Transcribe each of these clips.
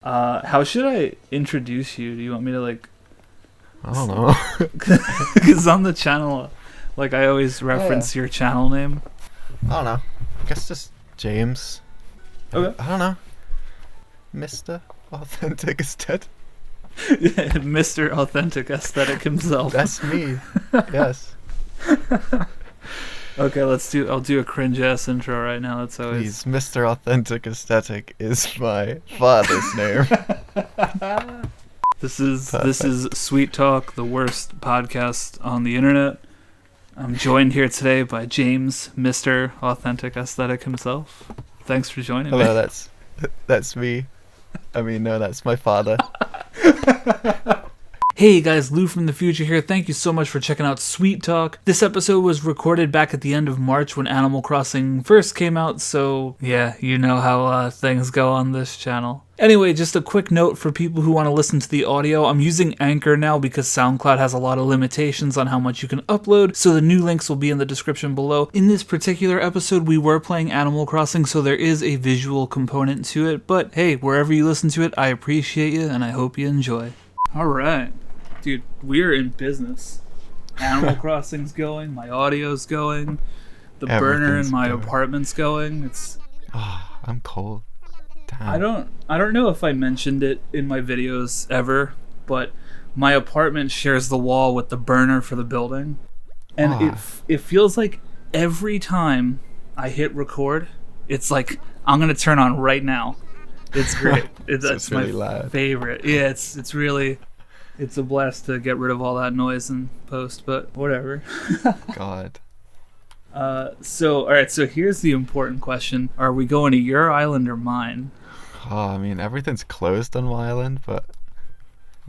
How should I introduce you? Do you want me to I don't know. Because on the channel, I always reference your channel name. I don't know. I guess just James. Okay. I don't know. Mr. Authentic Aesthetic. Mr. Authentic Aesthetic himself. That's me. Yes. Okay, I'll do a cringe ass intro right now. That's always. Please, Mr. Authentic Aesthetic is my father's name. This is Sweet Talk, the worst podcast on the internet. I'm joined here today by James, Mr. Authentic Aesthetic himself. Thanks for joining me. Hello, that's me. I mean, no, that's my father. Hey guys, Lou from the future here. Thank you so much for checking out Sweet Talk. This episode was recorded back at the end of March when Animal Crossing first came out, so yeah, you know how things go on this channel. Anyway, just a quick note for people who want to listen to the audio. I'm using Anchor now because SoundCloud has a lot of limitations on how much you can upload, so the new links will be in the description below. In this particular episode, we were playing Animal Crossing, so there is a visual component to it, but hey, wherever you listen to it, I appreciate you and I hope you enjoy. Alright. Dude, we're in business. Animal Crossing's going, my audio's going, the burner in my apartment's going. It's I'm cold. Damn. I don't know if I mentioned it in my videos ever, but my apartment shares the wall with the burner for the building. And it feels like every time I hit record, it's like I'm gonna turn on right now. It's great. That's really my favorite. Yeah, it's really. It's a blast to get rid of all that noise and post, but whatever. God. So here's the important question. Are we going to your island or mine? I mean, everything's closed on my island, but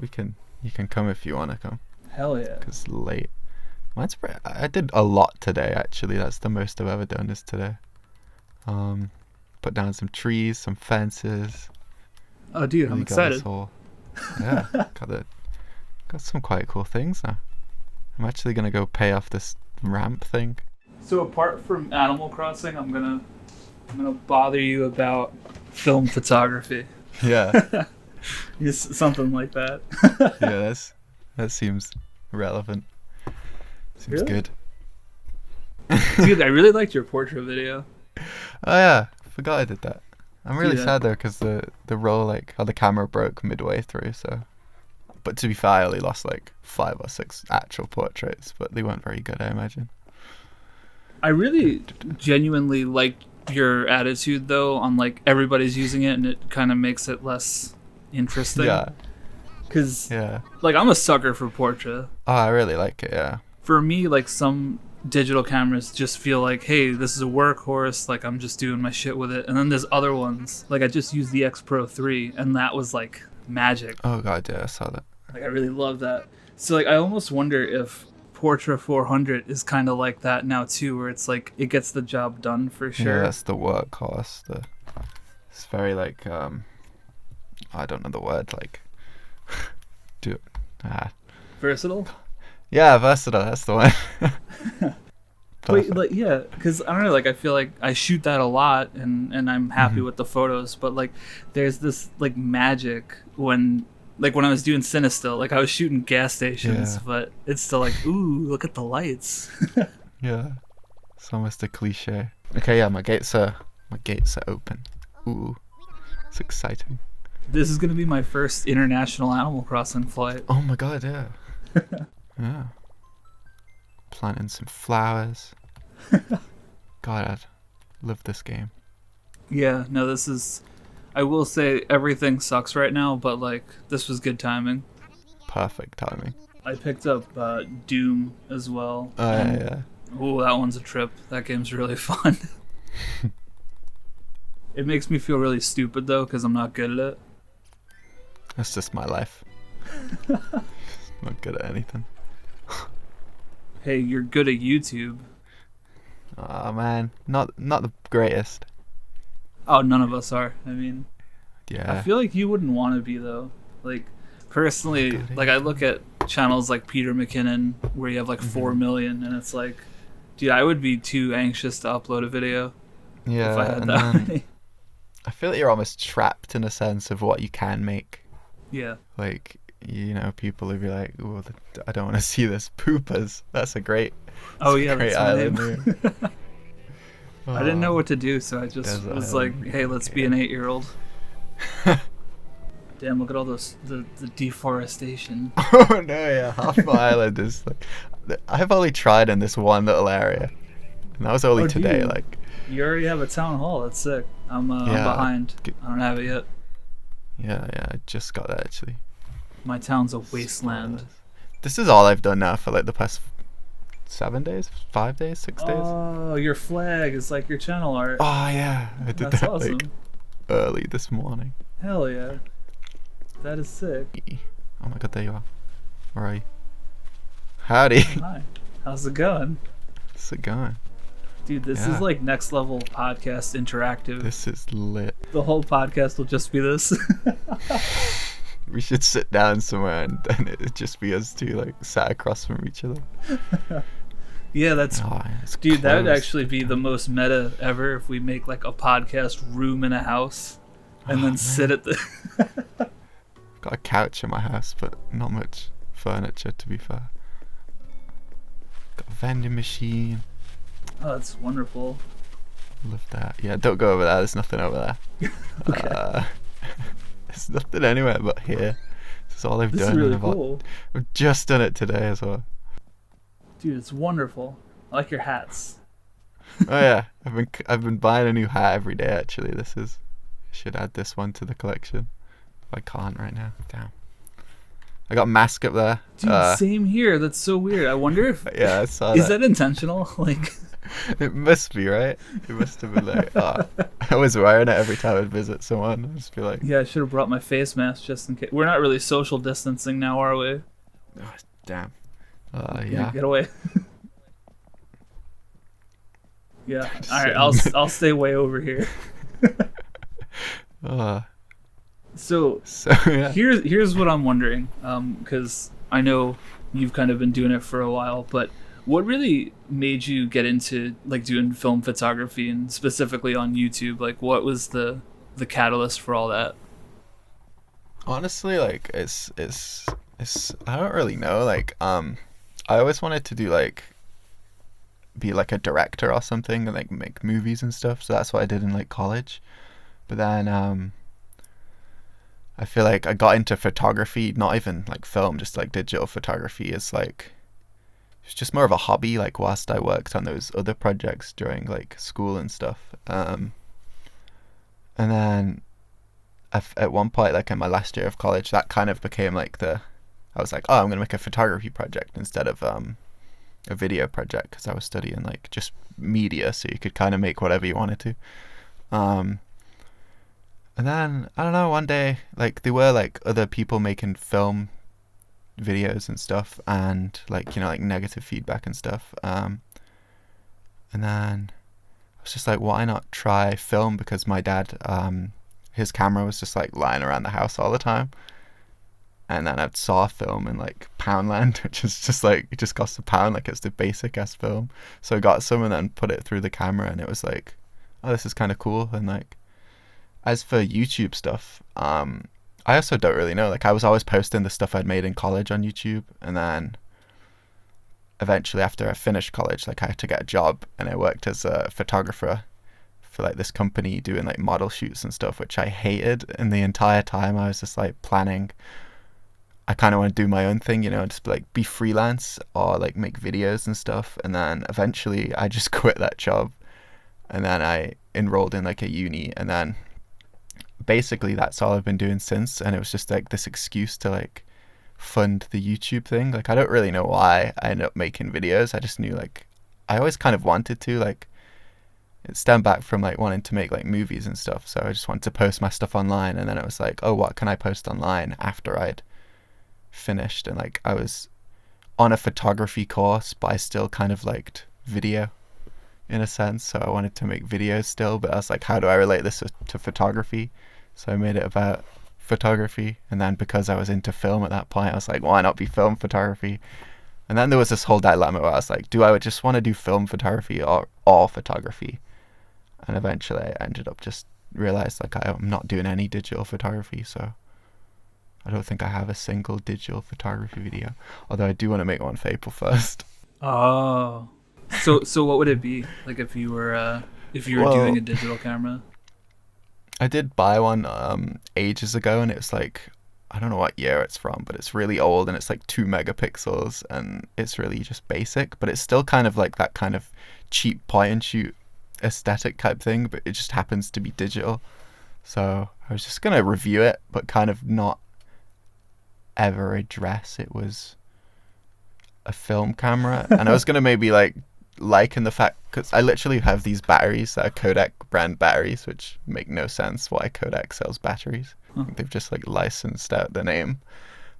you can come if you want to come. Hell yeah. Because late. I did a lot today, actually. That's the most I've ever done is today. Put down some trees, some fences. Oh, dude, I'm excited. Yeah, got some quite cool things now. I'm actually gonna go pay off this ramp thing. So apart from Animal Crossing, I'm gonna bother you about film photography. Yeah. Just something like that. Yeah, that seems relevant. Seems good. Dude, I really liked your portrait video. Oh yeah, forgot I did that. I'm really sad though because the roll how the camera broke midway through. So, but to be fair, I only lost 5 or 6 actual portraits, but they weren't very good, I imagine. I really genuinely liked your attitude though on everybody's using it and it kind of makes it less interesting. Yeah. Cause I'm a sucker for portrait. Oh, I really like it. Yeah. For me, some digital cameras just feel hey, this is a workhorse, I'm just doing my shit with it. And then there's other ones, I just used the X Pro 3 and that was magic. Oh god, yeah, I saw that. I really love that. So I almost wonder if Portra 400 is kind of like that now too, where it's it gets the job done for sure. Yeah, that's the workhorse. It's very I don't know the word, versatile? Yeah, versatile, that's the one. Wait, yeah, because I don't know, I feel I shoot that a lot and I'm happy with the photos, but there's this magic when when I was doing Cinestill, I was shooting gas stations, but it's still ooh, look at the lights. Yeah, it's almost a cliche. Okay, yeah, my gates are open. Ooh, it's exciting. This is gonna be my first international Animal Crossing flight. Oh my god, yeah. Yeah. Planting some flowers. God, I love this game. Yeah, no, this is... I will say everything sucks right now, but this was good timing. Perfect timing. I picked up Doom as well. Oh, yeah. Ooh, that one's a trip. That game's really fun. It makes me feel really stupid though, because I'm not good at it. That's just my life. Not good at anything. Hey, you're good at YouTube. Oh man, not the greatest. Oh, none of us are. I mean, yeah. I feel you wouldn't want to be though. Personally, I look at channels like Peter McKinnon where you have 4 million, and it's dude, I would be too anxious to upload a video. Yeah, if I had that many. I feel like you're almost trapped in a sense of what you can make. Yeah. Like, you know, people would be like, "Oh, I don't want to see this poopers." That's a great That's my island name. name. I didn't know what to do, so I just was like, "Hey, let's be an 8-year-old." Damn, look at all the deforestation. Oh no, yeah, half my island is like. I've only tried in this one little area, and that was only today. Like, you already have a town hall. That's sick. I'm behind. I don't have it yet. Yeah, I just got that actually. My town's a wasteland. This is all I've done now for like the past 7 days, 5 days, 6 days. Oh, your flag is like your channel art. Oh yeah, I did That's that awesome. like early this morning. Hell yeah, that is sick. Oh my god, there you are. Where are you? Howdy. Hi. How's it going? How's it going? Dude, this is like next level podcast interactive. This is lit. The whole podcast will just be this. We should sit down somewhere and then it'd just be us two like sat across from each other. Yeah, that's dude, that would actually be the most meta ever if we make like a podcast room in a house and then sit at the Got a couch in my house, but not much furniture to be fair. Got a vending machine. Oh, that's wonderful. Love that. Yeah, don't go over there. There's nothing over there. Okay. There's nothing anywhere but here. This is all I've done. This is really cool. I've just done it today as well. Dude, it's wonderful. I like your hats. Oh yeah, I've been buying a new hat every day. Actually, I should add this one to the collection. I can't right now. Damn. I got a mask up there. Dude, same here. That's so weird. I wonder if I saw is that intentional? Like, it must be, right? It must have been like, I was wearing it every time I'd visit someone. I'd just be like, yeah, I should have brought my face mask just in case. We're not really social distancing now, are we? oh, damn. Yeah. Get away. Yeah. All right. I'll stay way over here. So yeah. here's what I'm wondering, because I know you've kind of been doing it for a while, but what really made you get into like doing film photography and specifically on YouTube? Like, what was the catalyst for all that? Honestly, like it's I don't really know. Like I always wanted to do like be like a director or something and like make movies and stuff. So that's what I did in like college. But then I feel like I got into photography, not even like film, just like digital photography is like, it's just more of a hobby, like whilst I worked on those other projects during like school and stuff. And then at one point, like in my last year of college, that kind of became like I was like, oh, I'm going to make a photography project instead of a video project, because I was studying like just media, so you could kind of make whatever you wanted to. And then, I don't know, one day, like, there were, like, other people making film videos and stuff, and, like, you know, like, negative feedback and stuff. And then I was just like, why not try film? Because my dad, his camera was just, like, lying around the house all the time. And then I saw film in, like, Poundland, which is just, like, it just costs £1. Like, it's the basic-ass film. So I got some and then put it through the camera, and it was like, oh, this is kind of cool. And, like, as for YouTube stuff, I also don't really know. Like, I was always posting the stuff I'd made in college on YouTube, and then eventually after I finished college, like, I had to get a job, and I worked as a photographer for like this company doing like model shoots and stuff, which I hated. And the entire time I was just like planning, I kind of want to do my own thing, you know, just like be freelance or like make videos and stuff. And then eventually I just quit that job, and then I enrolled in like a uni, and then basically that's all I've been doing since. And it was just like this excuse to like fund the YouTube thing. Like, I don't really know why I ended up making videos. I just knew like I always kind of wanted to, like, it stemmed back from like wanting to make like movies and stuff. So I just wanted to post my stuff online, and then it was like, oh, what can I post online after I'd finished? And like, I was on a photography course, but I still kind of liked video in a sense, so I wanted to make videos still, but I was like, how do I relate this to photography? So I made it about photography. And then because I was into film at that point, I was like, why not be film photography? And then there was this whole dilemma where I was like, do I just want to do film photography or all photography? And eventually I ended up just realized like I'm not doing any digital photography, so I don't think I have a single digital photography video. Although I do want to make one for April 1st. Oh, so what would it be like if you were doing a digital camera? I did buy one ages ago, and it was like, I don't know what year it's from, but it's really old, and it's like 2 megapixels, and it's really just basic, but it's still kind of like that kind of cheap point and shoot aesthetic type thing, but it just happens to be digital. So I was just gonna review it, but kind of not ever address it was a film camera. And I was gonna maybe liken the fact, because I literally have these batteries that are Kodak brand batteries, which make no sense why Kodak sells batteries. They've just like licensed out the name.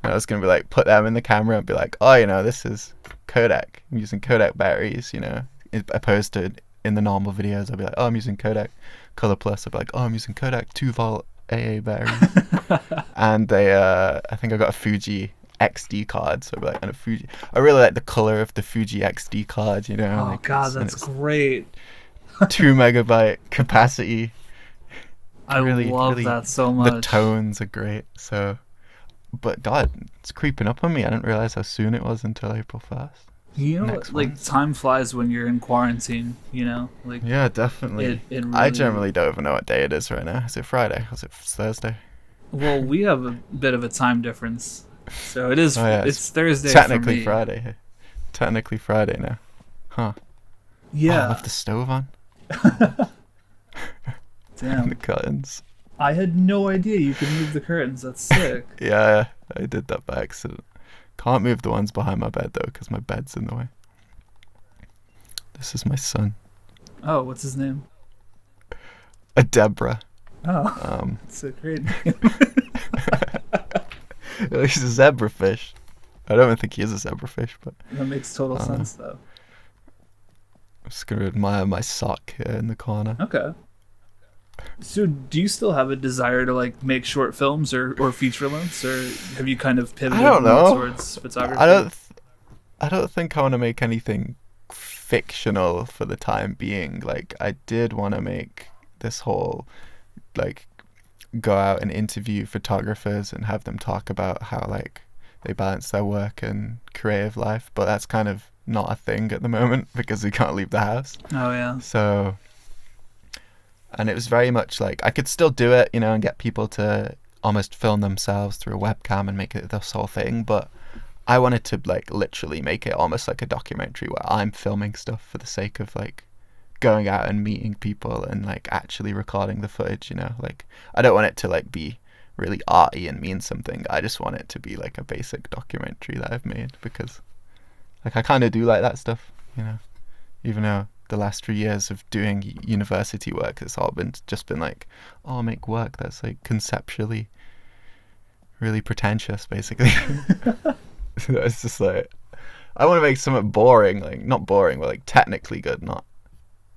And I was gonna be like, put them in the camera and be like, oh, you know, this is Kodak. I'm using Kodak batteries, you know, opposed to in the normal videos I'll be like, oh, I'm using Kodak Color Plus. I'll be like, oh, I'm using Kodak 2-volt AA batteries. And they I think I got a Fuji XD card, so I'll be like, and a Fuji, I really like the color of the Fuji XD card, you know. Oh, like, god, that's great. 2 megabyte capacity. I love that so much. The tones are great. So, but god, it's creeping up on me. I didn't realize how soon it was until April 1st. You know, like, time flies when you're in quarantine, you know? Like, yeah, definitely. It really... I generally don't even know what day it is right now. Is it Friday? Is it Thursday? Well, we have a bit of a time difference. So it is, it's Thursday technically for me. Friday. Technically Friday now. Huh. Yeah. Oh, I left the stove on. Damn. And the curtains. I had no idea you could move the curtains. That's sick. Yeah, I did that by accident. Can't move the ones behind my bed though, because my bed's in the way. This is my son. Oh, what's his name? A Deborah. Oh, it's a great name. He's a zebrafish. I don't even think he is a zebrafish, but that makes total sense though. I'm just gonna admire my sock here in the corner. Okay. So do you still have a desire to like make short films or feature lengths, or have you kind of pivoted more towards photography? I don't think I want to make anything fictional for the time being. Like, I did want to make this whole, like, go out and interview photographers and have them talk about how, like, they balance their work and creative life, but that's kind of not a thing at the moment because we can't leave the house. Oh yeah. So, and it was very much like I could still do it, you know, and get people to almost film themselves through a webcam and make it this whole thing, but I wanted to like literally make it almost like a documentary where I'm filming stuff for the sake of like going out and meeting people and like actually recording the footage, you know. Like, I don't want it to like be really arty and mean something. I just want it to be like a basic documentary that I've made, because like I kind of do like that stuff, you know, even though the last 3 years of doing university work, it's all been like, oh, I'll make work that's like conceptually really pretentious, basically. It's just like, I want to make something boring, like not boring, but like technically good, not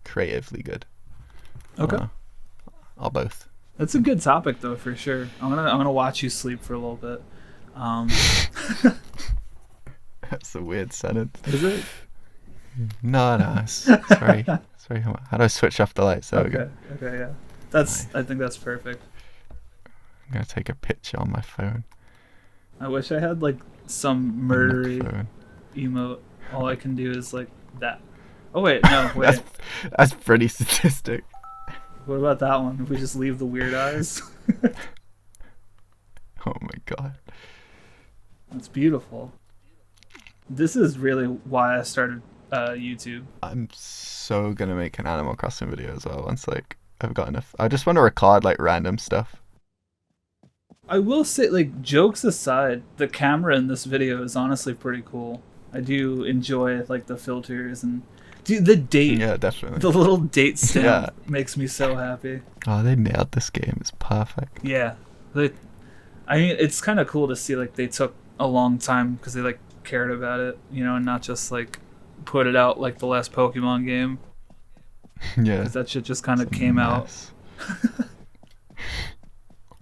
creatively good. Okay. Or both. That's a good topic though, for sure. I'm gonna watch you sleep for a little bit. That's a weird sentence. Is it? No, it's very how do I switch off the lights? There we go. Okay, yeah. That's nice. I think that's perfect. I'm gonna take a picture on my phone. I wish I had like some murdery emote. All I can do is like that. Oh wait, no, wait. That's pretty sadistic. What about that one? If we just leave the weird eyes? Oh my god. That's beautiful. This is really why I started YouTube. I'm so gonna make an Animal Crossing video as well once like I've got enough. I just want to record like random stuff. I will say, like, jokes aside, the camera in this video is honestly pretty cool. I do enjoy like the filters and dude, the date. Yeah, definitely. The little date stamp makes me so happy. Oh, they nailed this game. It's perfect. Yeah, I mean, it's kind of cool to see like they took a long time because they like cared about it, you know, and not just like put it out like the last Pokemon game. Yeah, because that shit just kind of came out.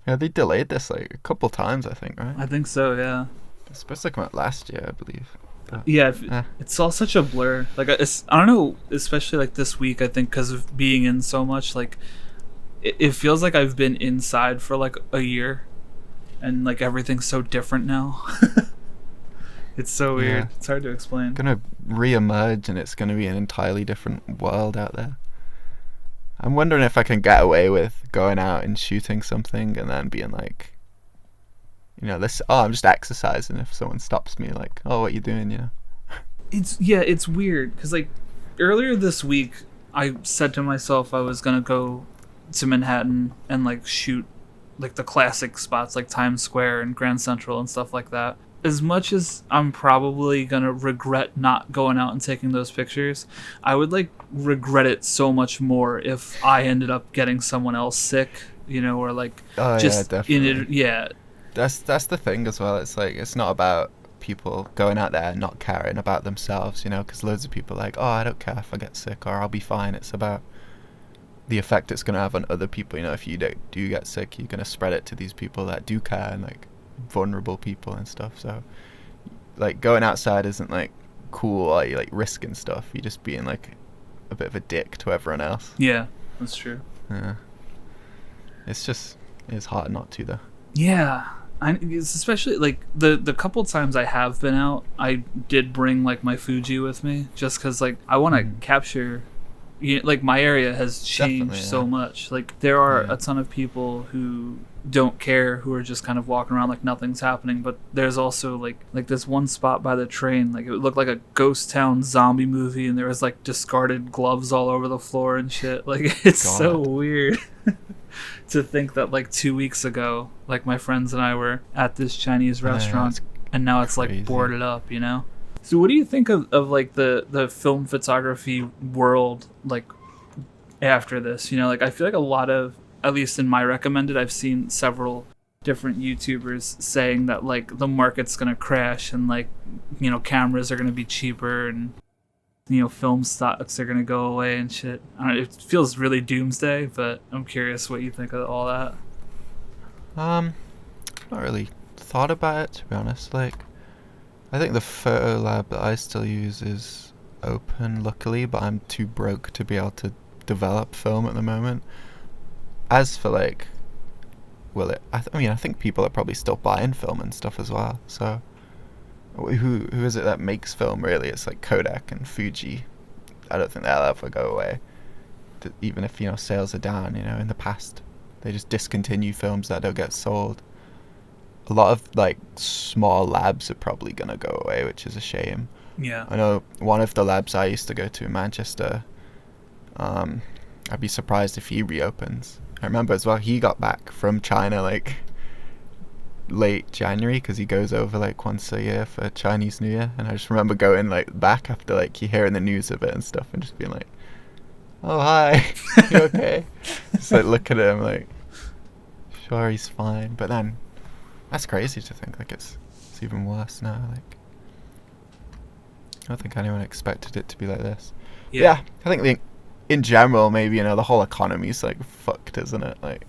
Yeah, they delayed this like a couple times, I think, right? I think so, yeah. It's supposed to come out last year, I believe. But, yeah, it's all such a blur. Like, I don't know, especially like this week, I think because of being in so much, like it feels like I've been inside for like a year, and like everything's so different now. It's so weird. It's hard to explain. Gonna re-emerge, and it's gonna be an entirely different world out there. I'm wondering if I can get away with going out and shooting something and then being like, this. Oh, I'm just exercising. If someone stops me, like, oh, what you doing? It's weird because like earlier this week, I said to myself I was gonna go to Manhattan and like shoot like the classic spots like Times Square and Grand Central and stuff like that. As much as I'm probably gonna regret not going out and taking those pictures, I would like regret it so much more if I ended up getting someone else sick, or like just definitely. in it. Yeah, that's the thing as well. It's like it's not about people going out there and not caring about themselves, because loads of people are like, oh, I don't care if I get sick or I'll be fine. It's about the effect it's gonna have on other people. If you do get sick, you're gonna spread it to these people that do care and like vulnerable people and stuff. So like going outside isn't like cool or you like risking stuff. You're just being like a bit of a dick to everyone else. Yeah, that's true. Yeah, it's hard not to though. Yeah, it's especially like the couple times I have been out, I did bring like my Fuji with me just because like I want to capture. Like my area has changed so much. Like there are a ton of people who don't care, who are just kind of walking around like nothing's happening. But there's also like this one spot by the train, like it looked like a ghost town zombie movie, and there was like discarded gloves all over the floor and shit. Like it's so weird to think that like 2 weeks ago, like my friends and I were at this Chinese restaurant, and now it's like boarded up, So what do you think of like the film photography world like after this? Like I feel like a lot of, at least in my recommended, I've seen several different YouTubers saying that like the market's gonna crash and like cameras are gonna be cheaper and film stocks are gonna go away and shit. I don't know, it feels really doomsday, but I'm curious what you think of all that. Not really thought about it, to be honest. Like I think the photo lab that I still use is open, luckily, but I'm too broke to be able to develop film at the moment. As for like, I think people are probably still buying film and stuff as well. So, who is it that makes film really? It's like Kodak and Fuji. I don't think they'll ever go away. Even if sales are down, in the past, they just discontinue films that don't get sold. A lot of like small labs are probably gonna go away, which is a shame. Yeah. I know one of the labs I used to go to in Manchester, I'd be surprised if he reopens. I remember as well, he got back from China like late January because he goes over like once a year for Chinese New Year, and I just remember going like back after like you hearing the news of it and stuff and just being like, oh hi, you okay? Just like look at him like, sure, he's fine. But then that's crazy to think like it's even worse now. Like I don't think anyone expected it to be like this. Yeah, I think in general maybe the whole economy's like fucked, isn't it? Like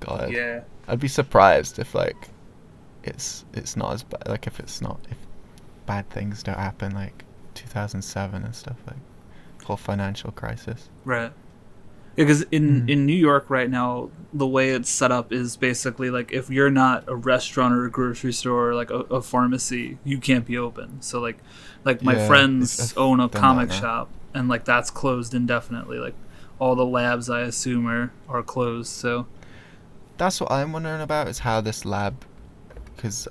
God. Yeah. I'd be surprised if like it's not as bad. Like if bad things don't happen like 2007 and stuff, like whole financial crisis. Right. Because in New York right now, the way it's set up is basically like if you're not a restaurant or a grocery store or like a pharmacy, you can't be open. So like my friends own a comic shop, and like that's closed indefinitely. Like all the labs, I assume, are closed. So that's what I'm wondering about, is how this lab, because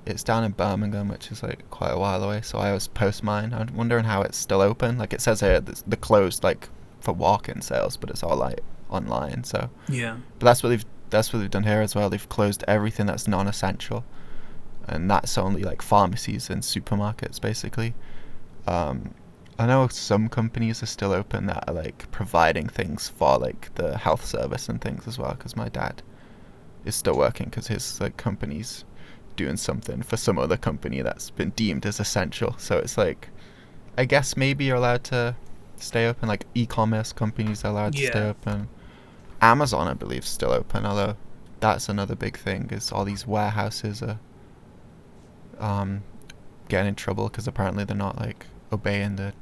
it's down in Birmingham, which is like quite a while away. So I was post mine. I'm wondering how it's still open. Like it says here, the closed like for walk-in sales, but it's all like online. So yeah, but that's what they've done here as well. They've closed everything that's non-essential, and that's only like pharmacies and supermarkets basically. I know some companies are still open that are like providing things for like the health service and things as well, because my dad is still working because his like company's doing something for some other company that's been deemed as essential. So it's like, I guess maybe you're allowed to stay open. Like e-commerce companies are allowed to stay open. Amazon, I believe, is still open, although that's another big thing, is all these warehouses are getting in trouble because apparently they're not like obeying the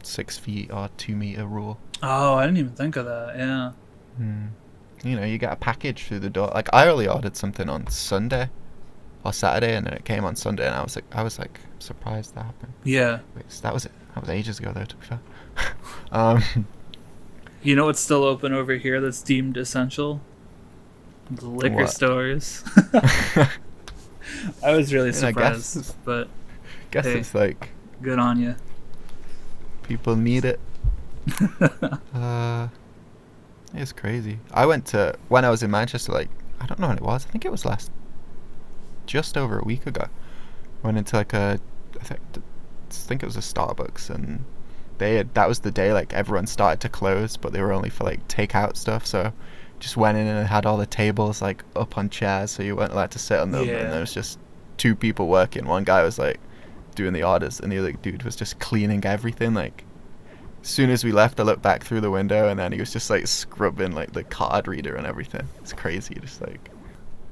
6 feet or 2 meter rule. Oh, I didn't even think of that. Yeah. You know, you get a package through the door. Like, I only ordered something on Sunday or Saturday, and then it came on Sunday, and I was like surprised that happened. Yeah. Wait, so that was it. That was ages ago, though, to be fair. um, You know what's still open over here that's deemed essential? The liquor stores. I was really surprised, but guess hey, it's like good on you. People need it. It's crazy. I went to, when I was in Manchester, like, I don't know when it was. I think it was just over a week ago. Went into like I think it was a Starbucks, and that was the day like everyone started to close, but they were only for like takeout stuff. So just went in and it had all the tables like up on chairs, so you weren't allowed to sit on them. And there was just two people working. One guy was like doing the orders, and the other dude was just cleaning everything. Like, as soon as we left, I looked back through the window, and then he was just like scrubbing like the card reader and everything. It's crazy. Just like,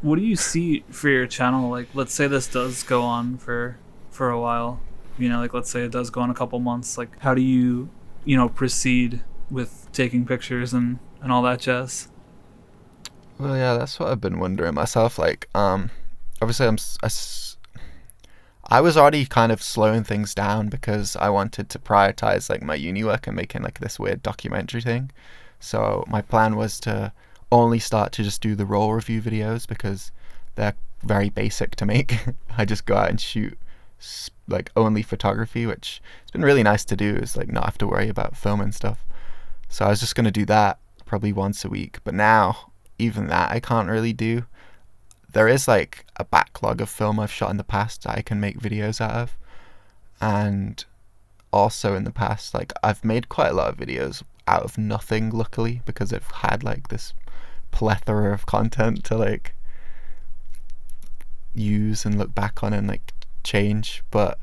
what do you see for your channel? Like, let's say this does go on for a while. You know, like, let's say it does go on a couple months. Like, how do you proceed with taking pictures and all that jazz? Well, yeah, that's what I've been wondering myself. Like, obviously, I was already kind of slowing things down because I wanted to prioritize like my uni work and making like this weird documentary thing. So my plan was to only start to just do the roll review videos because they're very basic to make. I just go out and shoot like only photography, which it's been really nice to do, is like not have to worry about film and stuff. So I was just going to do that probably once a week. But now even that I can't really do. There is like a backlog of film I've shot in the past that I can make videos out of. And also in the past, like, I've made quite a lot of videos out of nothing, luckily, because I've had like this plethora of content to like use and look back on and like change. But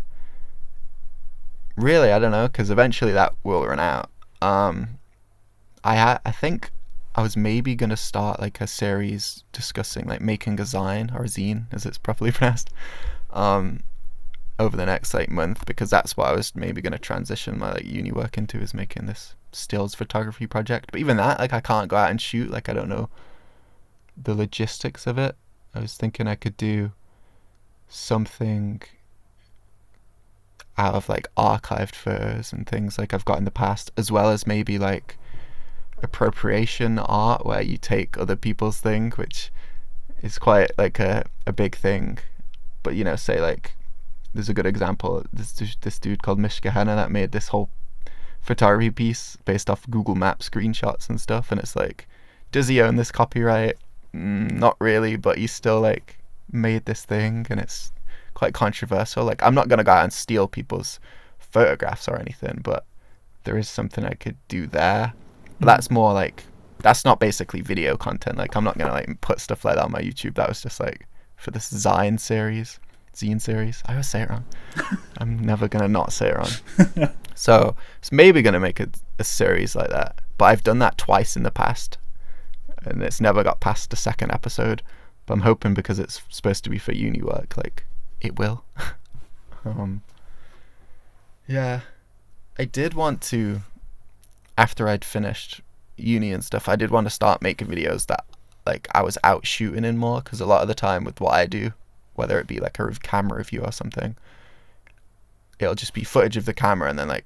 really, I don't know, because eventually that will run out. I think I was maybe going to start like a series discussing like making a zine, or a zine as it's properly pronounced, over the next like month, because that's what I was maybe going to transition my like uni work into, is making this stills photography project. But even that, like, I can't go out and shoot. Like, I don't know the logistics of it. I was thinking I could do something out of like archived photos and things like I've got in the past, as well as maybe like appropriation art where you take other people's thing, which is quite like a big thing. But you know, say like, there's a good example, this dude called Mishka Henna that made this whole photography piece based off Google Maps screenshots and stuff, and it's like, does he own this copyright? Not really, but he still like made this thing, and it's quite controversial. Like, I'm not gonna go out and steal people's photographs or anything, but there is something I could do there. But that's more like, that's not basically video content. Like, I'm not gonna like put stuff like that on my YouTube. That was just like for this zine series. I always say it wrong. I'm never gonna not say it wrong. So it's maybe gonna make a series like that. But I've done that twice in the past, and it's never got past the second episode. But I'm hoping, because it's supposed to be for uni work, like, it will. Yeah, I did want to, after I'd finished uni and stuff, I did want to start making videos that like I was out shooting in more, because a lot of the time with what I do, whether it be like a camera review or something, it'll just be footage of the camera and then like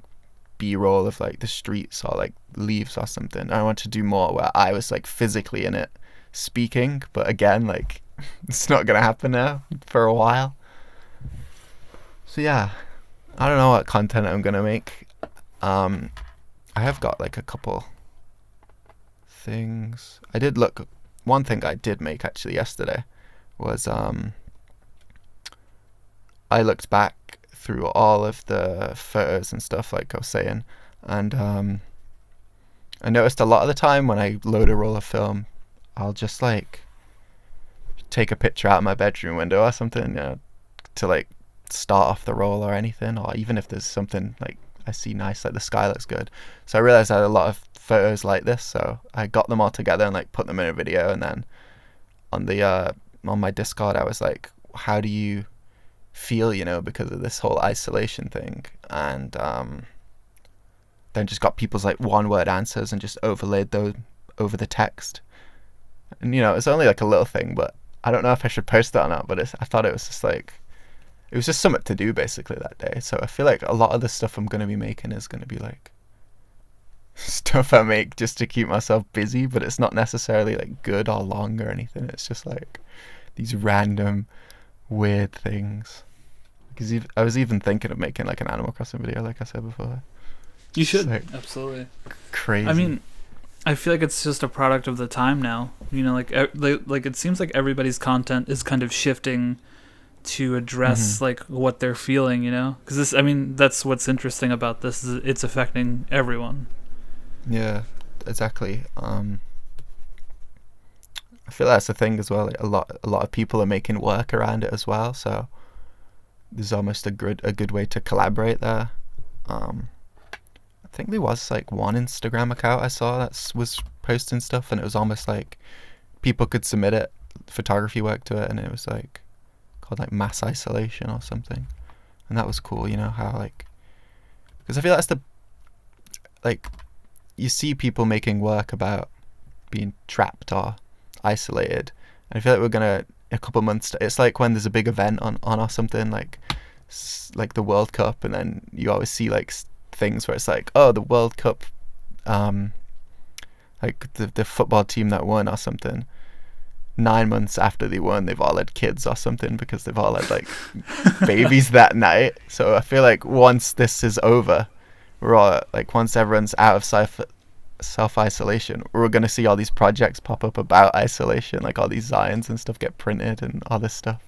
B-roll of like the streets or like leaves or something. I want to do more where I was like physically in it speaking, but again, like, it's not gonna happen now for a while. So yeah, I don't know what content I'm gonna make. I have got like a couple things. One thing I did make actually yesterday was I looked back through all of the photos and stuff, like I was saying, and I noticed a lot of the time when I load a roll of film, I'll just like take a picture out of my bedroom window or something, you know, to like start off the roll or anything, or even if there's something like I see nice, like the sky looks good. So I realized I had a lot of photos like this, so I got them all together and like put them in a video. And then on my Discord, I was like, how do you feel, you know, because of this whole isolation thing? And then just got people's like one word answers and just overlaid those over the text. And it's only like a little thing, but I don't know if I should post that or not. But I thought it was just like, it was just something to do basically that day. So I feel like a lot of the stuff I'm gonna be making is gonna be like stuff I make just to keep myself busy, but it's not necessarily like good or long or anything. It's just like these random weird things. Because I was even thinking of making like an Animal Crossing video, like I said before. You should, like, absolutely. Crazy. I mean, I feel like it's just a product of the time now. Like it seems like everybody's content is kind of shifting to address like what they're feeling, because that's what's interesting about this, is it's affecting everyone. Yeah, exactly. I feel that's the thing as well. Like a lot of people are making work around it as well. So there's almost a good way to collaborate there. I think there was like one Instagram account I saw that was posting stuff, and it was almost like people could submit photography work to it, and it was like called like mass isolation or something, and that was cool. How like, because I feel that's the like. You see people making work about being trapped or isolated, and I feel like we're gonna, a couple months, it's like when there's a big event on or something, like the World Cup, and then you always see like things where it's like, oh, the World Cup, like the football team that won or something, 9 months after they won, they've all had kids or something, because they've all had like babies that night. So I feel like once this is over, we're all like, once everyone's out of self-isolation, we're going to see all these projects pop up about isolation, like all these Zions and stuff get printed and all this stuff.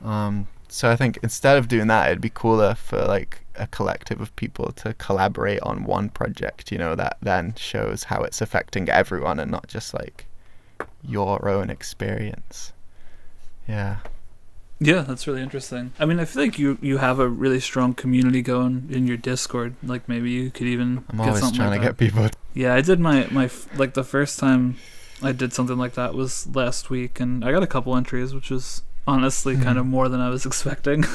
So I think instead of doing that, it'd be cooler for like a collective of people to collaborate on one project, that then shows how it's affecting everyone and not just like your own experience. Yeah, that's really interesting. I feel like you have a really strong community going in your Discord. Like maybe you could even I'm get always something trying like to that. get people. Yeah, I did my like the first time I did something like that was last week, and I got a couple entries, which was honestly kind of more than I was expecting.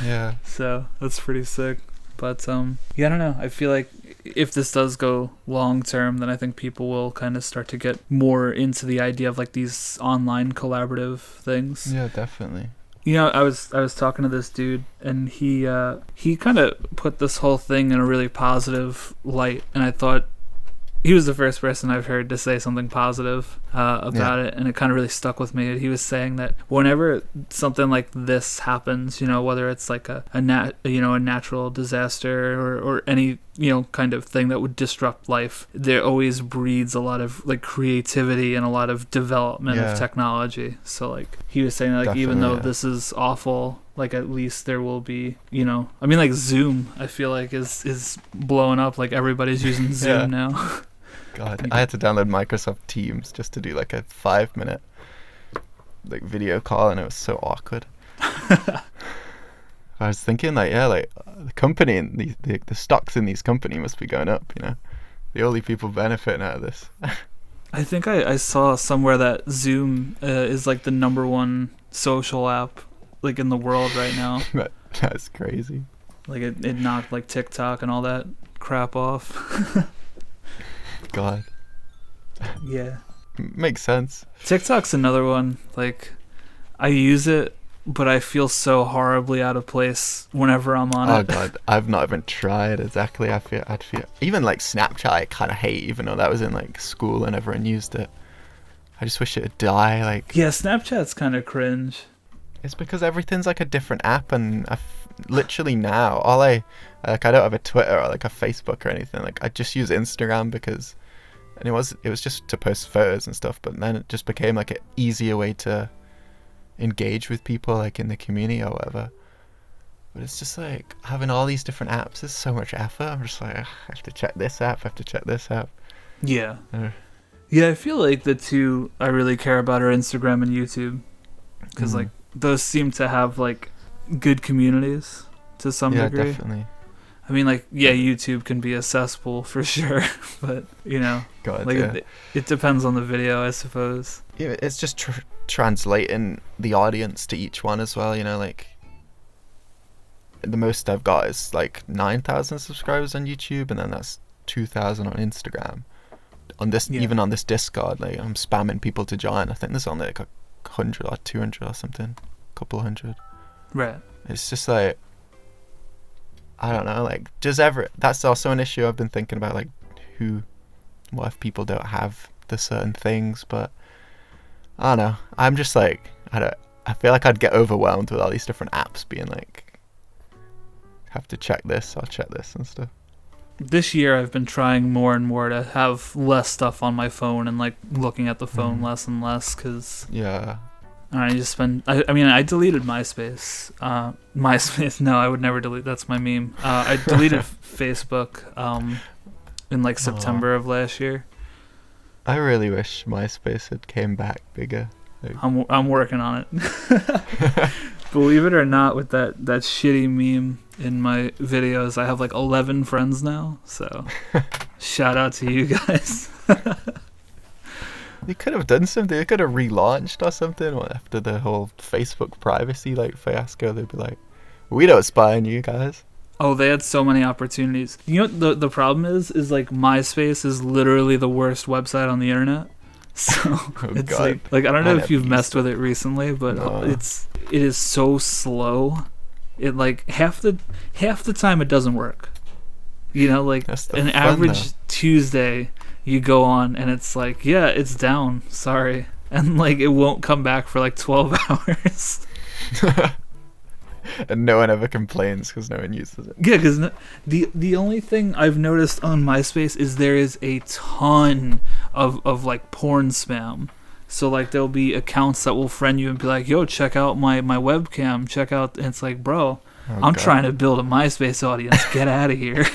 Yeah. So that's pretty sick. But yeah, I don't know. I feel like if this does go long term, then I think people will kind of start to get more into the idea of like these online collaborative things. Yeah, definitely. I was talking to this dude, and he kind of put this whole thing in a really positive light, and I thought he was the first person I've heard to say something positive about it, and it kind of really stuck with me. He was saying that whenever something like this happens, whether it's like a natural disaster or any kind of thing that would disrupt life, there always breeds a lot of like creativity and a lot of development of technology. So like he was saying, like even though this is awful, like at least there will be, like Zoom, I feel like is blowing up. Like everybody's using Zoom now. God, I had to download Microsoft Teams just to do like a 5-minute like video call, and it was so awkward. I was thinking like, the company and the stocks in these companies must be going up, the only people benefiting out of this. I think I saw somewhere that Zoom is like the number one social app like in the world right now. That's crazy. Like it knocked like TikTok and all that crap off. God. Yeah. Makes sense. TikTok's another one. Like I use it, but I feel so horribly out of place whenever I'm on it. Oh God, I've not even tried. Exactly. I'd feel even like Snapchat I kind of hate, even though that was in like school and everyone used it. I just wish it'd die. Like, yeah, Snapchat's kind of cringe. It's because everything's like a different app, and literally now all I don't have a Twitter or like a Facebook or anything. Like I just use Instagram because, and it was just to post photos and stuff. But then it just became like an easier way to engage with people like in the community or whatever. But it's just like having all these different apps is so much effort. I'm just like, I have to check this app, I have to check this app. Yeah. Yeah, I feel like the two I really care about are Instagram and YouTube, because like those seem to have like good communities to some degree. Yeah, definitely. I mean, like, yeah, YouTube can be a cesspool for sure, but God, like it depends on the video, I suppose. Yeah, it's just translating the audience to each one as well. Like the most I've got is like 9,000 subscribers on YouTube, and then that's 2,000 on Instagram. on this, even on this Discord, like I'm spamming people to join. I think there's only like 100 or 200 or something, a couple hundred. Right. It's just like, I don't know, like that's also an issue I've been thinking about, like what if people don't have the certain things, but I don't know. I'm just like, I feel like I'd get overwhelmed with all these different apps being like, have to check this, I'll check this and stuff. This year I've been trying more and more to have less stuff on my phone and like looking at the phone less and less, because I just spend. I mean, I deleted MySpace. MySpace. No, I would never delete. That's my meme. I deleted Facebook in like September of last year. I really wish MySpace had came back bigger. Like, I'm working on it. Believe it or not, with that shitty meme in my videos, I have like 11 friends now. So shout out to you guys. They could have done something. They could have relaunched or something after the whole Facebook privacy like fiasco. They'd be like, we don't spy on you guys. Oh, they had so many opportunities. You know what the problem is like MySpace is literally the worst website on the internet. So it's God. like I don't know if you've messed with it recently, but it is so slow. It like half the time it doesn't work. You know, like an average Tuesday you go on and it's like, yeah, it's down, sorry, and like it won't come back for like 12 hours. And no one ever complains because no one uses it. Yeah, because the only thing I've noticed on MySpace is there is a ton of like porn spam. So like there'll be accounts that will friend you and be like, yo, check out my webcam, check out, and it's like, bro, I'm trying to build a MySpace audience, get out of here.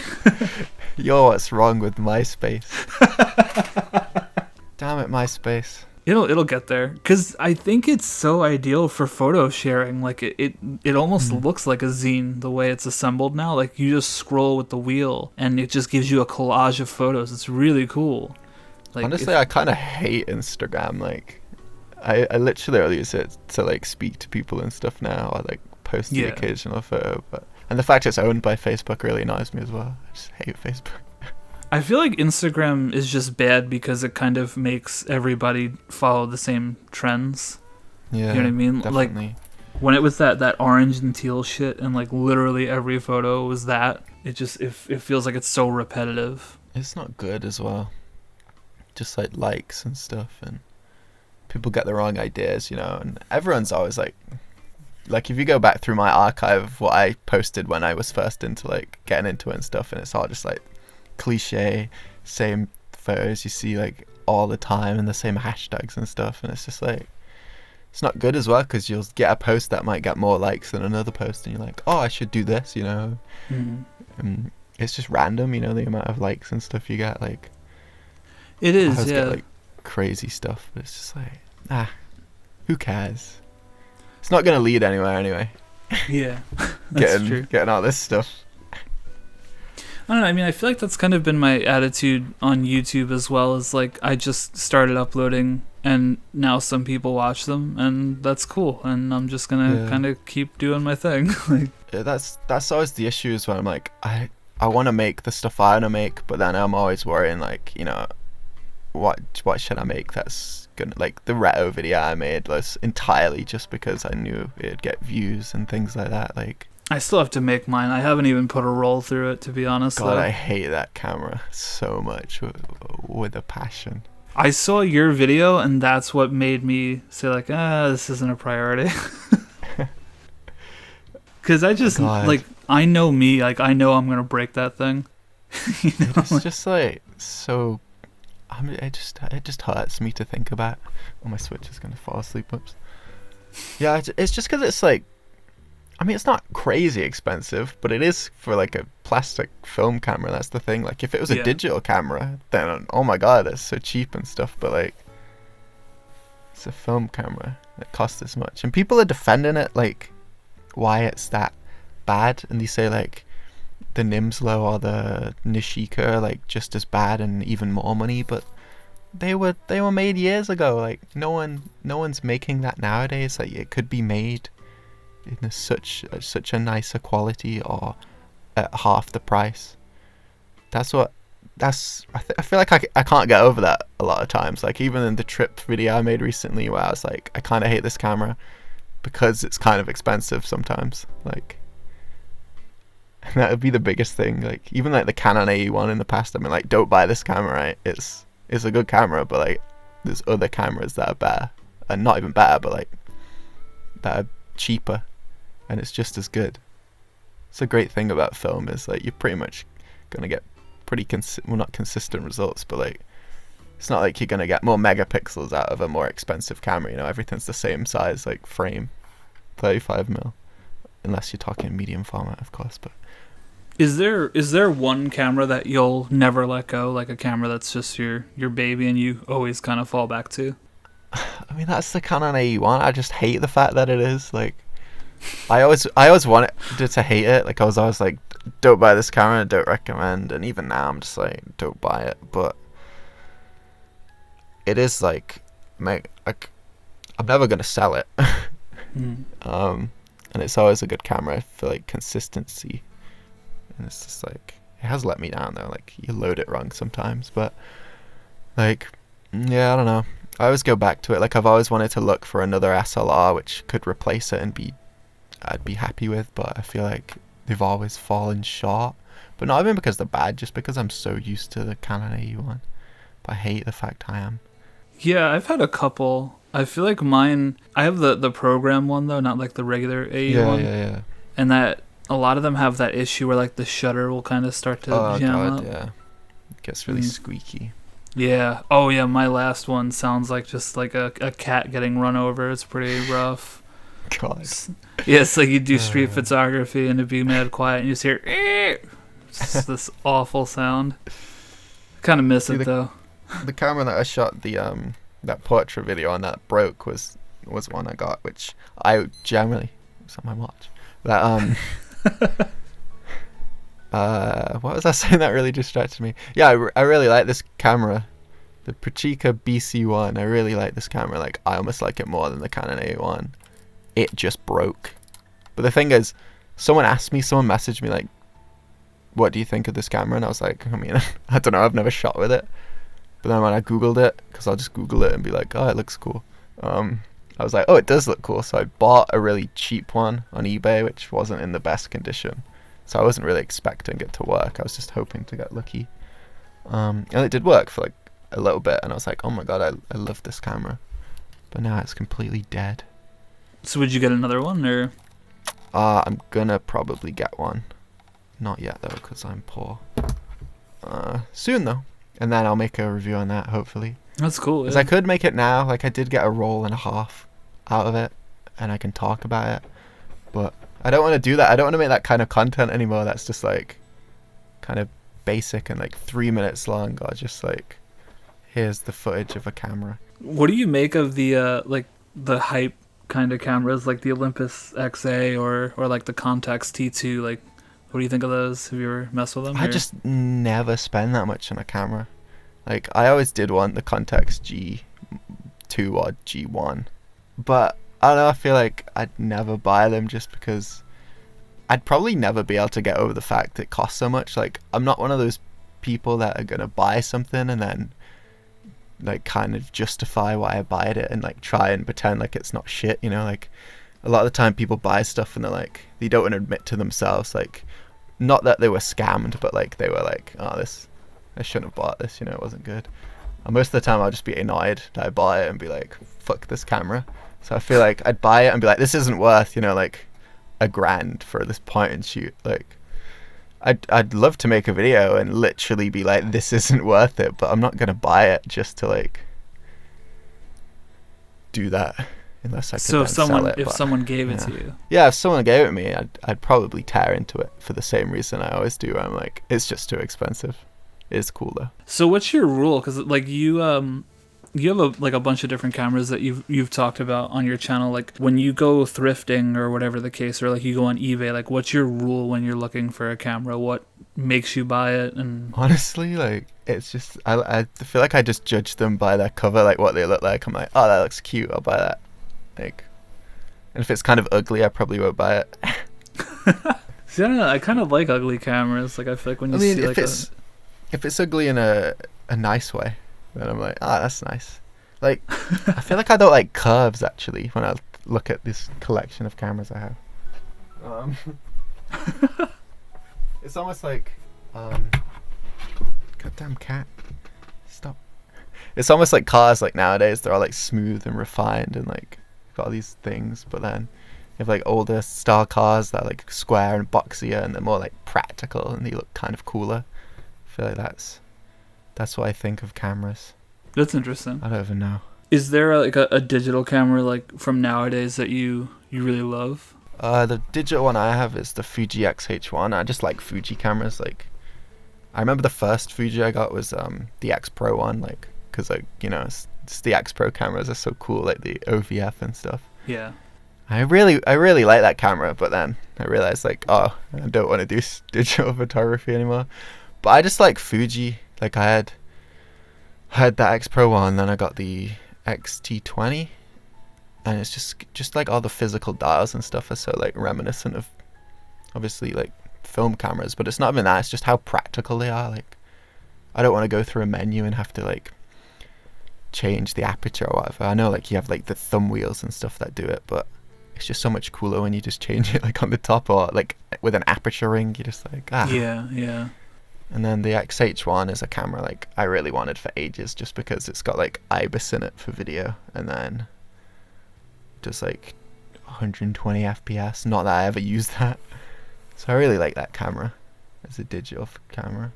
Yo, what's wrong with MySpace? Damn it, MySpace. It'll get there, because I think it's so ideal for photo sharing. Like it almost looks like a zine the way it's assembled now. Like you just scroll with the wheel and it just gives you a collage of photos. It's really cool. Like, honestly, I kind of hate Instagram. Like I literally only use it to like speak to people and stuff now, or like post the occasional photo. And the fact it's owned by Facebook really annoys me as well. I just hate Facebook. I feel like Instagram is just bad because it kind of makes everybody follow the same trends. Yeah, you know what I mean? Definitely. Like when it was that orange and teal shit, and like literally every photo was that. It just it feels like it's so repetitive. It's not good as well. Just like likes and stuff, and people get the wrong ideas, you know. And everyone's always like if you go back through my archive of what I posted when I was first into like getting into it and stuff, and it's all just like cliche, same photos you see like all the time and the same hashtags and stuff, and it's just like, it's not good as well, because you'll get a post that might get more likes than another post and you're like, oh, I should do this, you know. And it's just random, you know, the amount of likes and stuff you get. Like it is, I get like crazy stuff, but it's just like, who cares? It's not gonna lead anywhere anyway. Yeah. That's true. Getting all this stuff. I don't know, I mean, I feel like that's kind of been my attitude on YouTube as well, as like I just started uploading and now some people watch them, and that's cool, and I'm just gonna kind of keep doing my thing. Like, that's always the issue, is when I'm like, I want to make the stuff I want to make, but then I'm always worrying, like, you know, what should I make that's gonna, like the Reto video I made was entirely just because I knew it'd get views and things like that. Like, I still have to make mine. I haven't even put a roll through it, to be honest. God, I hate that camera so much with a passion. I saw your video, and that's what made me say, like, this isn't a priority. Because I just, like, I know me. Like, I know I'm going to break that thing. You know? It's just, like, so... I mean, it just hurts me to think about. Oh, my Switch is going to fall asleep. Oops. Yeah, it's just because it's, like... I mean, it's not crazy expensive, but it is for like a plastic film camera. That's the thing. Like, if it was a digital camera, then oh my god, it's so cheap and stuff. But like, it's a film camera that costs this much, and people are defending it like why it's that bad, and they say like the Nimslo or the Nishika are like just as bad and even more money, but they were made years ago. Like, no one's making that nowadays. Like, it could be made in such a nicer quality or at half the price. That's what I feel like I can't get over that a lot of times. Like even in the trip video I made recently, where I was like, I kind of hate this camera because it's kind of expensive sometimes. Like, and that would be the biggest thing. Like even like the Canon AE1 in the past, I mean, like, don't buy this camera, right? It's a good camera, but like there's other cameras that are better, and not even better, but like that are cheaper, and it's just as good. It's a great thing about film is like you're pretty much gonna get pretty not consistent results, but like it's not like you're gonna get more megapixels out of a more expensive camera. You know, everything's the same size, like frame, 35mm, unless you're talking medium format, of course. But is there one camera that you'll never let go, like a camera that's just your baby and you always kind of fall back to? I mean, that's the Canon AE1. I just hate the fact that it is like, I always wanted to hate it. Like I was always like, don't buy this camera, don't recommend. And even now I'm just like, don't buy it. But it is like I'm never gonna sell it. And it's always a good camera for like consistency. And it's just like, it has let me down though. Like you load it wrong sometimes, but like, yeah, I don't know. I always go back to it. Like I've always wanted to look for another SLR which could replace it and I'd be happy with, but I feel like they've always fallen short. But not even because they're bad, just because I'm so used to the Canon AE1. But I hate the fact I am. Yeah, I've had a couple. I feel like mine, I have the program one though, not like the regular AE1. Yeah. And that a lot of them have that issue where like the shutter will kind of start to jam up. Yeah. It gets really squeaky. Yeah. Oh yeah, my last one sounds like just like a cat getting run over. It's pretty rough. God. Yeah, it's like you do street photography and it'd be mad quiet and you just hear it's this awful sound. Kind of miss it though. The camera that I shot the that portrait video on that broke was one I got, which I generally, it's on my watch. That what was I saying that really distracted me? Yeah, I really like this camera, the Prachica BC1. I really like this camera. Like I almost like it more than the Canon A1. It just broke. But the thing is, someone messaged me like, what do you think of this camera? And I was like, I mean, I don't know, I've never shot with it. But then when I googled it, because I'll just google it and be like, oh, it looks cool, I was like, oh, it does look cool. So I bought a really cheap one on eBay, which wasn't in the best condition, so I wasn't really expecting it to work. I was just hoping to get lucky, and it did work for like a little bit, and I was like, oh my god, I love this camera. But now it's completely dead. So would you get another one, or? I'm gonna probably get one. Not yet though, because I'm poor. Soon though, and then I'll make a review on that hopefully. That's cool. Because I could make it now. Like I did get a roll and a half out of it, and I can talk about it. But I don't want to do that. I don't want to make that kind of content anymore. That's just like kind of basic and like 3 minutes long, or just like, here's the footage of a camera. What do you make of the like the hype kind of cameras, like the Olympus XA or like the Contax T2? Like, what do you think of those? Have you ever messed with them? I just never spend that much on a camera. Like I always did want the Contax G2 or G1, but I don't know, I feel like I'd never buy them just because I'd probably never be able to get over the fact it costs so much. Like I'm not one of those people that are gonna buy something and then like kind of justify why I buy it and like try and pretend like it's not shit, you know? Like a lot of the time people buy stuff and they're like, they don't want to admit to themselves, like, not that they were scammed, but like they were like, oh, I shouldn't have bought this, you know, it wasn't good. And most of the time I'll just be annoyed that I buy it and be like, fuck this camera. So I feel like I'd buy it and be like, this isn't worth, you know, like $1,000 for this point and shoot. Like I'd love to make a video and literally be like, this isn't worth it, but I'm not gonna buy it just to like do that unless I could then sell it. If someone gave it to you. Yeah, if someone gave it to me, I'd probably tear into it for the same reason I always do. I'm like, it's just too expensive. It's cool though. So what's your rule? Because like you have a bunch of different cameras that you've talked about on your channel. Like when you go thrifting or whatever the case, or like you go on eBay, like what's your rule when you're looking for a camera? What makes you buy it? And honestly, like it's just I feel like I just judge them by their cover, like what they look like. I'm like, oh, that looks cute, I'll buy that. Like, and if it's kind of ugly, I probably won't buy it. See, I don't know, I kind of like ugly cameras. Like I feel like when you see like if it's ugly in a nice way, then I'm like, ah, that's nice. Like, I feel like I don't like curves actually when I look at this collection of cameras I have. It's almost like, goddamn cat, stop. It's almost like cars. Like nowadays, they're all like smooth and refined and like got all these things, but then you have like older style cars that are like square and boxier and they're more like practical and they look kind of cooler. I feel like that's what I think of cameras. That's interesting. I don't even know. Is there like a digital camera like from nowadays that you really love? The digital one I have is the Fuji X-H1. I just like Fuji cameras. Like, I remember the first Fuji I got was the X Pro one, like, because like, you know, it's the X Pro cameras are so cool, like the OVF and stuff. Yeah. I really like that camera, but then I realized like, oh, I don't want to do digital photography anymore. But I just like Fuji. Like I had that X Pro one, then I got the XT20, and it's just like all the physical dials and stuff are so like reminiscent of obviously like film cameras, but it's not even that, it's just how practical they are. Like, I don't want to go through a menu and have to like change the aperture or whatever. I know like you have like the thumb wheels and stuff that do it, but it's just so much cooler when you just change it like on the top or like with an aperture ring. You're just like, ah. Yeah. And then the XH1 is a camera like I really wanted for ages, just because it's got like IBIS in it for video, and then just like 120 FPS. Not that I ever used that, so I really like that camera as a digital camera.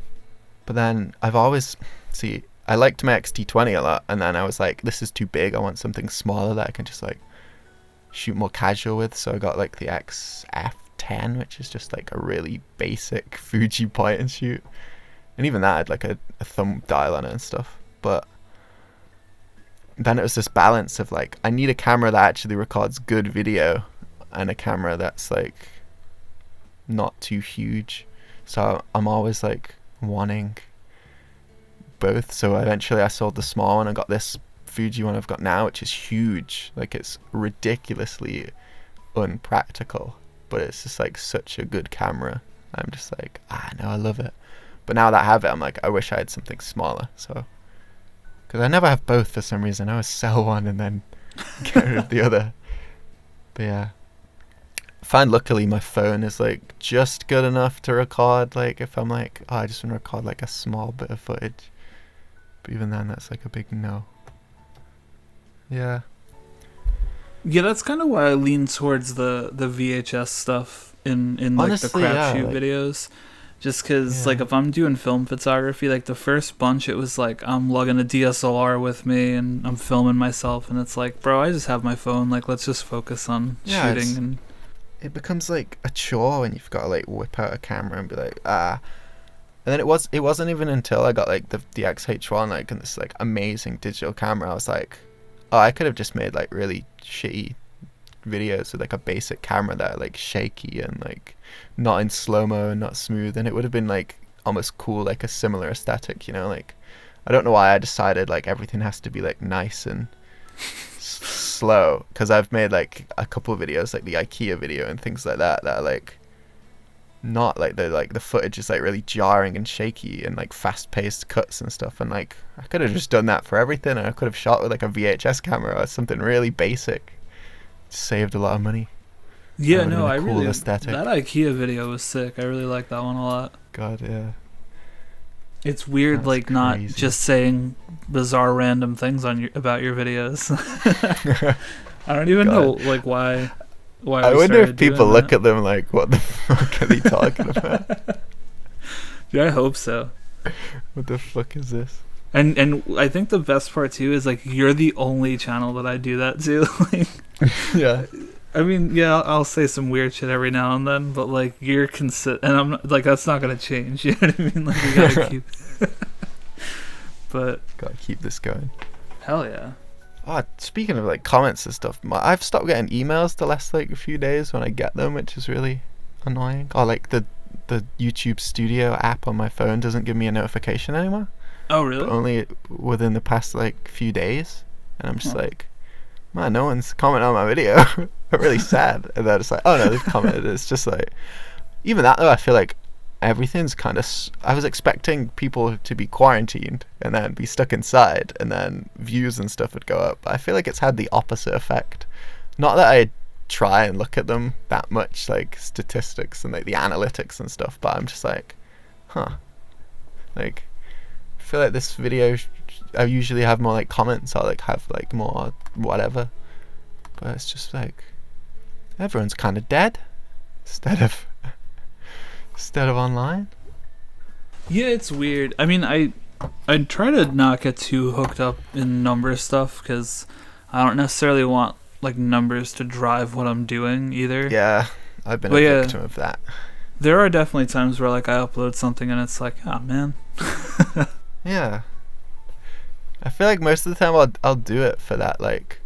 But then I've always I liked my XT20 a lot, and then I was like, this is too big. I want something smaller that I can just like shoot more casual with. So I got like the XF10, which is just like a really basic Fuji point and shoot, and even that had like a thumb dial on it and stuff. But then it was this balance of like, I need a camera that actually records good video and a camera that's like not too huge. So I'm always like wanting both. So eventually I sold the small one and got this Fuji one I've got now, which is huge. Like, it's ridiculously unpractical, but it's just like such a good camera. I'm just like, no, I love it. But now that I have it, I'm like, I wish I had something smaller. So, because I never have both for some reason. I always sell one and then get rid of the other. But yeah, I find luckily my phone is like just good enough to record. Like, if I'm like, I just want to record like a small bit of footage. But even then, that's like a big no. Yeah. Yeah, that's kind of why I lean towards the VHS stuff in like honestly, the yeah, crapshoot like, videos. Just because, like, if I'm doing film photography, like, the first bunch, it was like, I'm lugging a DSLR with me, and I'm filming myself, and it's like, bro, I just have my phone, like, let's just focus on shooting. And it becomes, like, a chore when you've got to, like, whip out a camera and be like, And then it wasn't even until I got, like, the XH1, like, and this, like, amazing digital camera, I was like, oh, I could have just made, like, really shitty videos with, like, a basic camera that are, like, shaky and, like, not in slow-mo and not smooth, and it would have been like almost cool, like a similar aesthetic, you know. Like, I don't know why I decided like everything has to be like nice and slow, because I've made like a couple of videos, like the IKEA video and things like that are like not like the footage is like really jarring and shaky and like fast-paced cuts and stuff, and like I could have just done that for everything, and I could have shot with like a VHS camera or something really basic. Saved a lot of money. Yeah, no, I cool really aesthetic. That IKEA video was sick. I really like that one a lot. God, yeah. It's weird, That's like crazy. Not just saying bizarre random things on about your videos. I don't even know like why. I wonder if people look at them like, what the fuck are they talking about? Yeah, I hope so. What the fuck is this? And I think the best part too is like you're the only channel that I do that to. Like, yeah. I mean, yeah, I'll say some weird shit every now and then, but like you're and I'm not, like, that's not gonna change. You know what I mean? Like, we gotta keep. But gotta keep this going. Hell yeah. Oh, speaking of like comments and stuff, I've stopped getting emails the last like a few days when I get them, which is really annoying. Or like the YouTube Studio app on my phone doesn't give me a notification anymore. Oh really? But only within the past like few days, and I'm just like, man, no one's commenting on my video. I'm really sad. And then it's like, oh no, they've commented. It's just like, even that though, I feel like everything's kind of. I was expecting people to be quarantined and then be stuck inside, and then views and stuff would go up. But I feel like it's had the opposite effect. Not that I try and look at them that much, like statistics and like the analytics and stuff, but I'm just like, huh. Like, I feel like this video, I usually have more like comments or like have like more whatever. But it's just like, everyone's kind of dead instead of online. Yeah, it's weird. I mean, I try to not get too hooked up in number stuff because I don't necessarily want like numbers to drive what I'm doing either. Yeah, I've been a victim of that. There are definitely times where like I upload something and it's like, oh man. Yeah. I feel like most of the time I'll do it for that like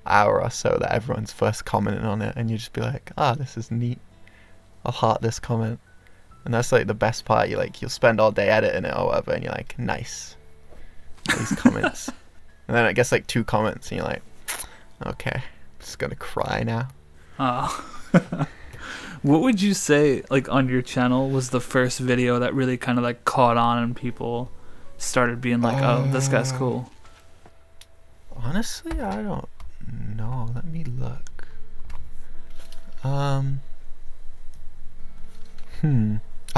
hour or so that everyone's first commenting on it, and you just be like, this is neat. I'll heart this comment. And that's like the best part. You'll spend all day editing it or whatever, and you're like, nice. These comments. And then it gets like 2 comments and you're like, okay, I'm just gonna cry now. What would you say like on your channel was the first video that really kind of like caught on and people started being like, oh, this guy's cool? Honestly, I don't know. Let me look. I've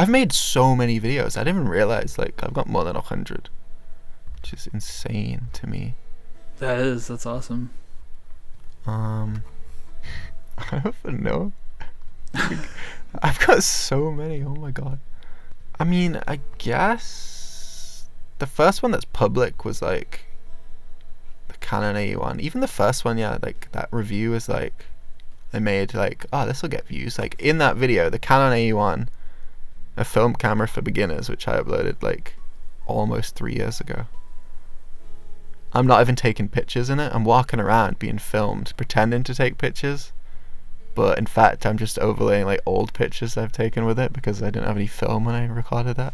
made so many videos. I didn't even realize like I've got more than 100, which is insane to me. That's awesome. I don't even know. I've got so many. Oh my god. I mean, I guess the first one that's public was like the Canon AE1. Even the first one, yeah, like that review is like, I made like, this will get views. Like in that video, the Canon AE1, a film camera for beginners, which I uploaded like almost 3 years ago. I'm not even taking pictures in it. I'm walking around being filmed, pretending to take pictures. But in fact, I'm just overlaying like old pictures I've taken with it because I didn't have any film when I recorded that.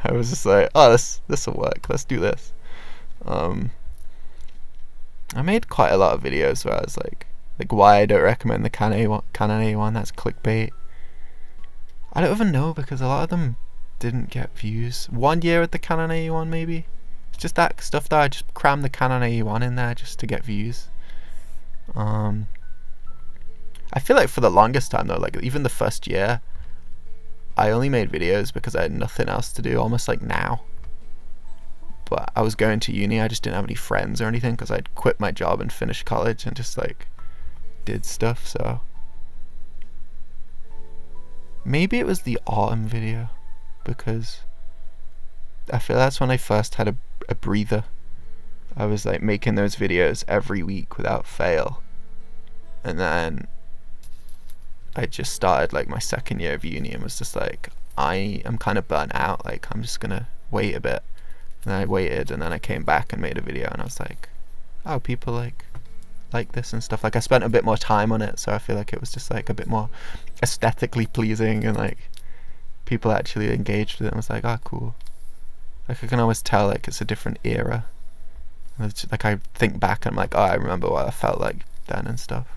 I was just like, this will work. Let's do this. I made quite a lot of videos where I was like why I don't recommend the Canon A1. That's clickbait. I don't even know because a lot of them didn't get views. 1 year with the Canon AE1 maybe. It's just that stuff that I just crammed the Canon AE1 in there just to get views. I feel like for the longest time though, like even the first year, I only made videos because I had nothing else to do, almost like now. But I was going to uni, I just didn't have any friends or anything because I'd quit my job and finished college and just like did stuff. So maybe it was the autumn video because I feel that's when I first had a breather. I was like making those videos every week without fail, and then I just started like my second year of uni and was just like, I am kind of burnt out, like I'm just gonna wait a bit. And then I waited, and then I came back and made a video, and I was like, oh, people like this and stuff. Like I spent a bit more time on it, so I feel like it was just like a bit more aesthetically pleasing, and like people actually engaged with it and was like, oh, cool. Like I can always tell like it's a different era. Like I think back and I'm like, I remember what I felt like then and stuff.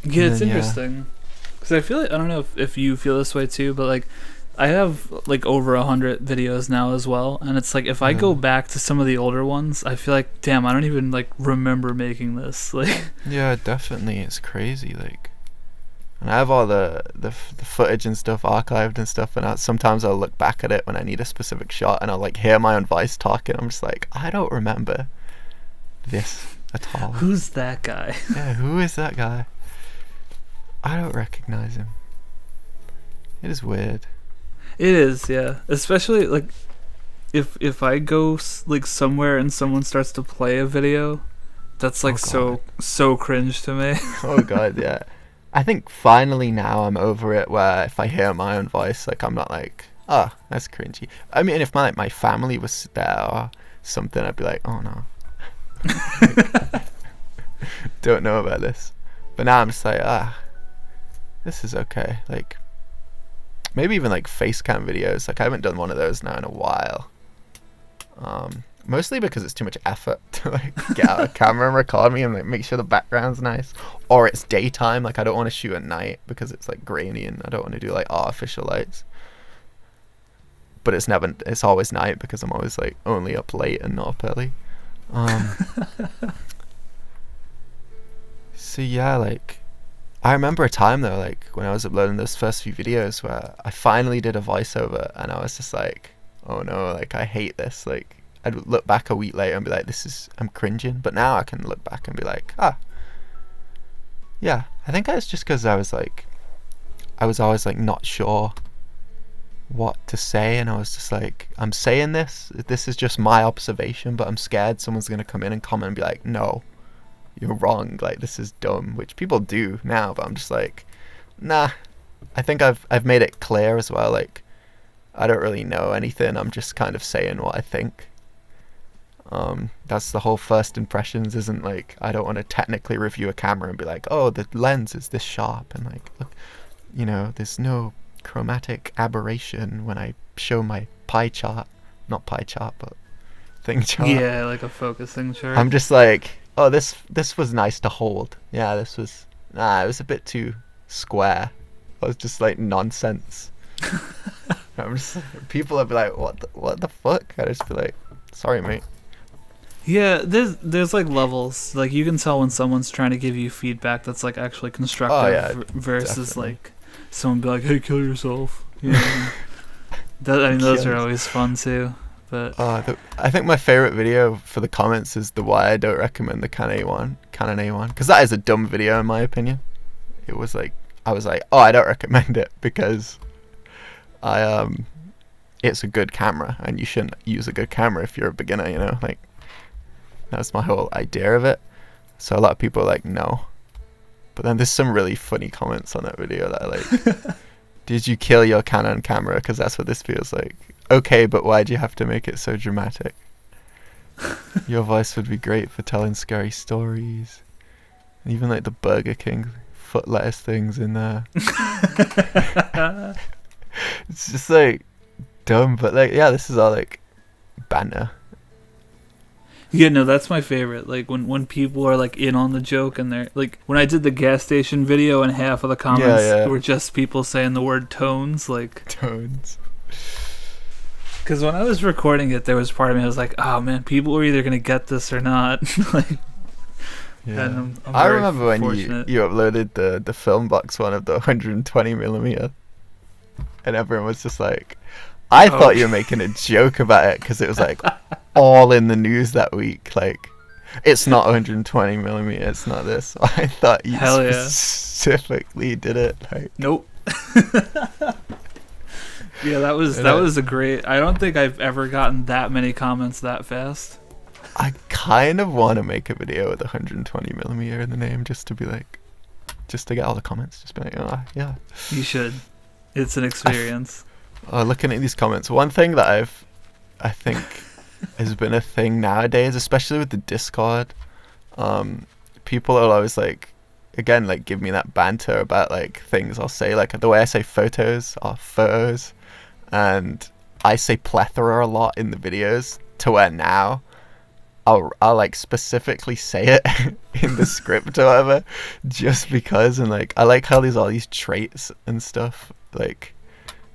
Yeah, it's interesting because I feel like, I don't know if you feel this way too, but like I have like over 100 videos now as well, and it's like if I go back to some of the older ones, I feel like, damn, I don't even like remember making this. Like yeah, definitely, it's crazy. Like, and I have all the footage and stuff archived and stuff, and sometimes I'll look back at it when I need a specific shot, and I'll like hear my own voice talking. I'm just like, I don't remember this at all. Who's that guy? Yeah, who is that guy? I don't recognize him. It is weird. It is, yeah. Especially like if I go like somewhere and someone starts to play a video, that's like so cringe to me. Oh god, yeah. I think finally now I'm over it where if I hear my own voice, like I'm not like, that's cringy. I mean, if my family was there or something, I'd be like, oh no. Don't know about this. But now I'm just like, this is okay. Like maybe even like face cam videos. Like I haven't done one of those now in a while. Mostly because it's too much effort to like get out a camera and record me and like make sure the background's nice, or it's daytime. Like I don't want to shoot at night because it's like grainy and I don't want to do like artificial lights. But it's always night because I'm always like only up late and not up early. So yeah, like I remember a time though, like when I was uploading those first few videos where I finally did a voiceover and I was just like, oh no, like I hate this. Like I'd look back a week later and be like, I'm cringing. But now I can look back and be like, yeah. I think that's just because I was always like not sure what to say, and I was just like, I'm saying this is just my observation, but I'm scared someone's gonna come in and comment and be like, no, you're wrong, like this is dumb, which people do now, but I'm just like, nah. I think I've made it clear as well, like I don't really know anything, I'm just kind of saying what I think. That's the whole first impressions, isn't like, I don't want to technically review a camera and be like, oh, the lens is this sharp and like, look, there's no chromatic aberration when I show my pie chart, not pie chart, but thing chart. Yeah, like a focusing chart. I'm just like, oh, this was nice to hold. Yeah, it was a bit too square. It was just like nonsense. I'm just, people would be like, what the fuck? I'd just be like, sorry, mate. Yeah, there's like levels. Like you can tell when someone's trying to give you feedback that's like actually constructive, versus definitely. Like someone be like, hey, kill yourself. Those are always fun too. But I think my favorite video for the comments is the why I don't recommend the Canon A1, because that is a dumb video in my opinion. It was like, I was like, oh, I don't recommend it because it's a good camera and you shouldn't use a good camera if you're a beginner, like that's my whole idea of it. So a lot of people are like, no. But then there's some really funny comments on that video that are like, did you kill your Canon camera? Because that's what this feels like. Okay, but why'd you have to make it so dramatic? Your voice would be great for telling scary stories. And even like the Burger King foot lettuce things in there. It's just like dumb, but like, yeah, this is all like banter. Yeah, no, that's my favorite. Like when people are like in on the joke and they're like, when I did the gas station video and half of the comments were just people saying the word tones, like tones. Because when I was recording it, there was part of me I was like, oh man, people are either gonna get this or not. Like, yeah. I remember when you uploaded the film box one of the 120mm, and everyone was just like, I thought you were making a joke about it because it was like all in the news that week. Like, it's not 120mm, it's not this. I thought you specifically did it. Like, nope. Yeah, that was a great. I don't think I've ever gotten that many comments that fast. I kind of want to make a video with 120mm in the name just to be like, just to get all the comments. Just be like, oh yeah. You should. It's an experience. Looking at these comments, one thing that I think has been a thing nowadays, especially with the Discord, people are always like, again, like give me that banter about like things I'll say, like the way I say photos are photos, and I say plethora a lot in the videos to where now I'll like specifically say it in the script or whatever, just because, and like I like how there's all these traits and stuff like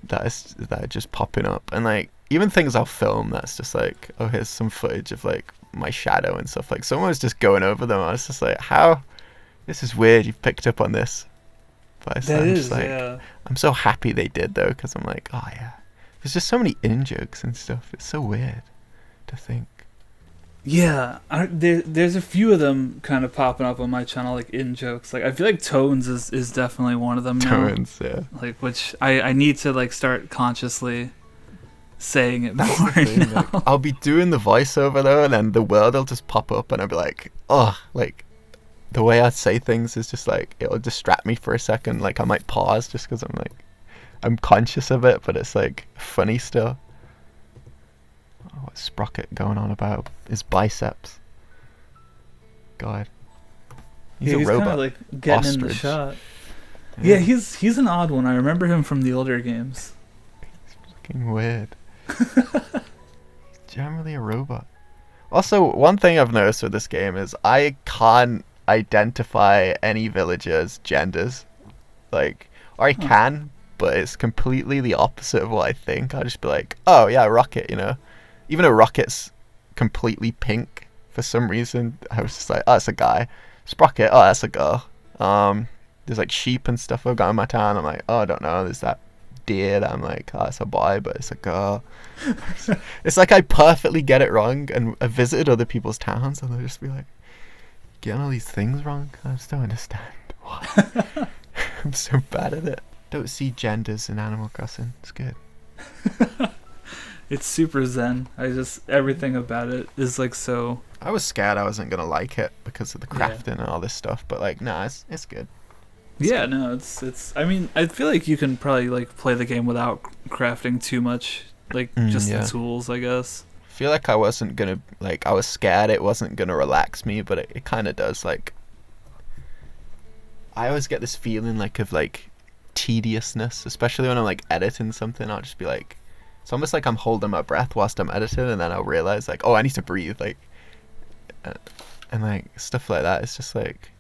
that are just popping up, and like even things I'll film that's just like, oh, here's some footage of like my shadow and stuff, like someone was just going over them. I was just like, how, this is weird, you've picked up on this. But I'm so happy they did though, because I'm like, oh yeah, there's just so many in jokes and stuff. It's so weird to think. Yeah, there's a few of them kind of popping up on my channel, like in jokes. Like I feel like tones is definitely one of them now. Tones, yeah. Like, which I need to like start consciously saying it more now. Like, I'll be doing the voiceover though, and then the word will just pop up, and I'll be like, oh, like the way I say things is just like, it'll distract me for a second. Like I might pause just because I'm conscious of it, but it's like funny still. What's Sprocket going on about? His biceps. God. He's a robot. Kind of like getting ostrich in the shot. Yeah, he's an odd one. I remember him from the older games. He's fucking weird. He's generally a robot. Also, one thing I've noticed with this game is I can't identify any villagers' genders. Like, or I can, but it's completely the opposite of what I think. I'll just be like, oh yeah, Rocket, you know? Even though Rocket's completely pink for some reason, I was just like, oh, it's a guy. Sprocket, oh, that's a girl. There's like sheep and stuff I've got in my town. I'm like, oh, I don't know. There's that deer that I'm like, oh, it's a boy, but it's a girl. It's like I perfectly get it wrong, and I visited other people's towns, and they'll just be like, getting all these things wrong? I just don't understand. Why? I'm so bad at it. Don't see genders in Animal Crossing. It's good. It's super zen. Everything about it is like so. I was scared I wasn't gonna like it because of the crafting and all this stuff, but like, nah, it's good. No, it's. I mean, I feel like you can probably like play the game without crafting too much, like just the tools, I guess. I feel like I wasn't gonna like. I was scared it wasn't gonna relax me, but it kind of does. Like, I always get this feeling like of like tediousness, especially when I'm like editing something. I'll just be like, it's almost like I'm holding my breath whilst I'm editing, and then I'll realize like, oh, I need to breathe, like, and like stuff like that. It's just like,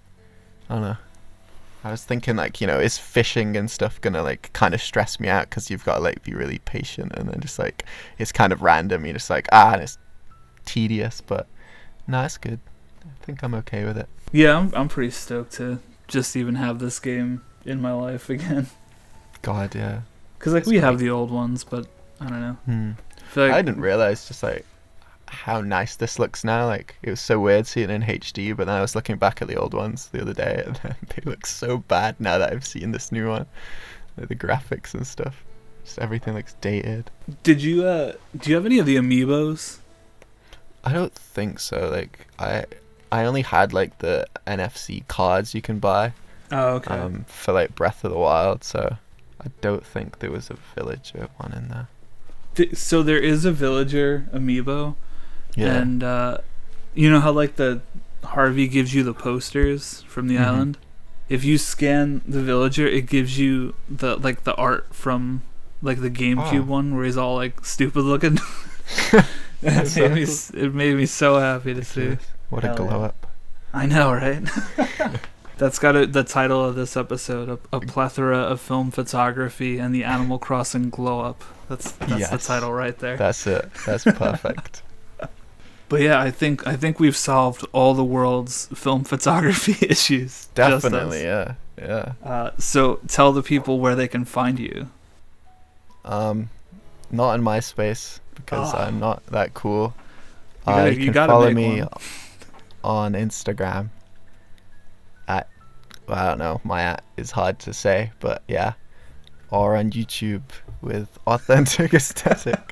I don't know. I was thinking like, you know, is fishing and stuff gonna like kind of stress me out because you've got to like be really patient, and then just like it's kind of random. You're just like, and it's tedious, but no, it's good. I think I'm okay with it. Yeah, I'm pretty stoked to just even have this game in my life again. God, yeah. Because like we have the old ones, but I don't know. I feel like I didn't realize just like how nice this looks now. Like, it was so weird seeing it in HD, but then I was looking back at the old ones the other day, and they look so bad now that I've seen this new one. Like the graphics and stuff, just everything looks dated. Did you do you have any of the amiibos? I don't think so. Like, I only had like the NFC cards you can buy. Oh, okay. For like Breath of the Wild, so I don't think there was a villager one in there. So there is a villager amiibo. Yeah. And you know how like the Harvey gives you the posters from the island? If you scan the villager, it gives you the like the art from like the GameCube one where he's all like stupid looking. It made me so happy to see. What a glow up. I know, right? That's got the title of this episode, a plethora of film photography and the Animal Crossing glow up. That's the title right there. That's it. That's perfect. But yeah, I think we've solved all the world's film photography issues. Definitely, yeah. So tell the people where they can find you. Not in MySpace because I'm not that cool. You can follow me on Instagram at, well, I don't know, my at is hard to say, but yeah, or on YouTube with Authentic Aesthetic.